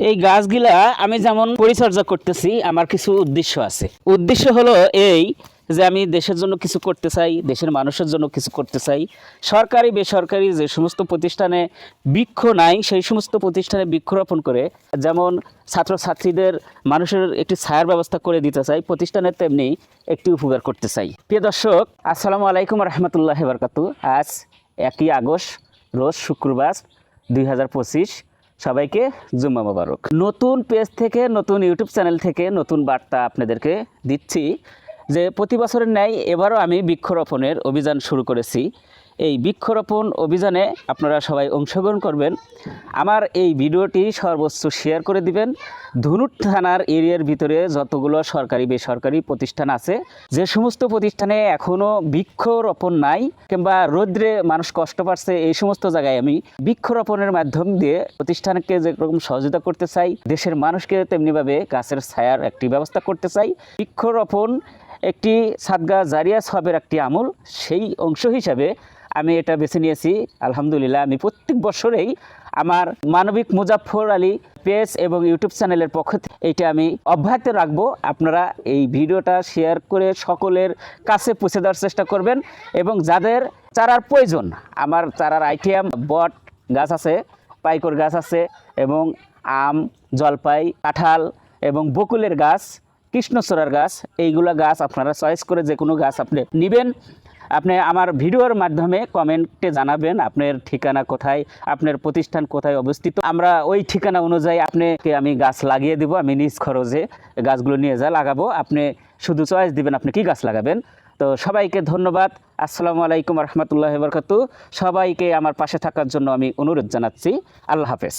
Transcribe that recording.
এই গাছগুলা আমি যেমন পরিচর্যা করতেছি, আমার কিছু উদ্দেশ্য আছে। উদ্দেশ্য হলো এই যে আমি দেশের জন্য কিছু করতে চাই, দেশের মানুষের জন্য কিছু করতে চাই। সরকারি বেসরকারি যে সমস্ত প্রতিষ্ঠানে বৃক্ষ নাই, সেই সমস্ত প্রতিষ্ঠানে বৃক্ষরোপণ করে যেমন ছাত্রছাত্রীদের মানুষের একটি ছায়ার ব্যবস্থা করে দিতে চাই, প্রতিষ্ঠানের তেমনি একটি উপকার করতে চাই। প্রিয় দর্শক, আসসালামু আলাইকুম রহমতুল্লাহ বারকাতু। আজ 1 আগস্ট, রোজ শুক্রবার, 2025। সবাইকে জুম্মা মোবারক। নতুন পেজ থেকে, নতুন ইউটিউব চ্যানেল থেকে নতুন বার্তা আপনাদেরকে দিচ্ছি যে প্রতি বছরের ন্যায় এবারও আমি বৃক্ষরোপণের অভিযান শুরু করেছি। এই বৃক্ষরোপণ অভিযানে আপনারা সবাই অংশগ্রহণ করবেন। আমার এই ভিডিওটি সর্বোচ্চ শেয়ার করে দিবেন। ধুনুট থানার এরিয়ার ভিতরে যতগুলো সরকারি বেসরকারি প্রতিষ্ঠান আছে, যে সমস্ত প্রতিষ্ঠানে এখনও বৃক্ষরোপণ নাই কিংবা রৌদ্রে মানুষ কষ্ট পাচ্ছে, এই সমস্ত জায়গায় আমি বৃক্ষরোপণের মাধ্যম দিয়ে প্রতিষ্ঠানকে যেরকম সহযোগিতা করতে চাই, দেশের মানুষকে তেমনিভাবে গাছের ছায়ার একটি ব্যবস্থা করতে চাই। বৃক্ষরোপণ একটি সাদগা জারিয়া সবের একটি আমল, সেই অংশ হিসাবে আমি এটা বেছে নিয়েছি। আলহামদুলিল্লাহ, আমি প্রত্যেক বছরেই আমার মানবিক মুজাফফর আলী পেজ এবং ইউটিউব চ্যানেলের পক্ষ থেকে এইটা আমি অব্যাহত রাখবো। আপনারা এই ভিডিওটা শেয়ার করে সকলের কাছে পৌঁছে দেওয়ার চেষ্টা করবেন এবং যাদের চারার প্রয়োজন, আমার চারার আইটেম বট গাছ আছে, পাইকর গাছ আছে এবং আম, জলপাই, কাঁঠাল এবং বকুলের গাছ, কৃষ্ণচূড়ার গাছ, এইগুলা গাছ আপনারা চয়েস করে যে কোনো গাছ আপনি নেবেন। আপনি আমার ভিডিওর মাধ্যমে কমেন্টে জানাবেন আপনার ঠিকানা কোথায়, আপনার প্রতিষ্ঠান কোথায় অবস্থিত। আমরা ওই ঠিকানা অনুযায়ী আপনাকে আমি গাছ লাগিয়ে দেবো। আমি নিজ খরচে গাছগুলো নিয়ে লাগাবো। আপনি শুধু চয়েস দিবেন আপনি কি গাছ লাগাবেন। তো সবাইকে ধন্যবাদ। আসসালামু আলাইকুম রহমতুল্লাহ বরকাতু। সবাইকে আমার পাশে থাকার জন্য আমি অনুরোধ জানাচ্ছি। আল্লাহ হাফেজ।